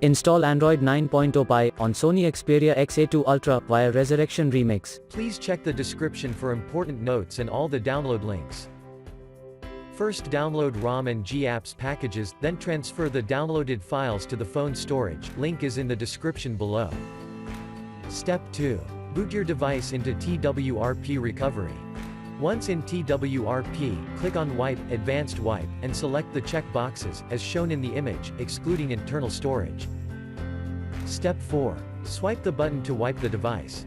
Install Android 9.0 Pie on Sony Xperia XA2 Ultra via Resurrection Remix. Please check the description for important notes and all the download links. First download ROM and GApps packages, then transfer the downloaded files to the phone storage, link is in the description below. Step 2. Boot your device into TWRP recovery. Once in TWRP, click on Wipe, Advanced Wipe, and select the check boxes, as shown in the image, excluding internal storage. Step 4. Swipe the button to wipe the device.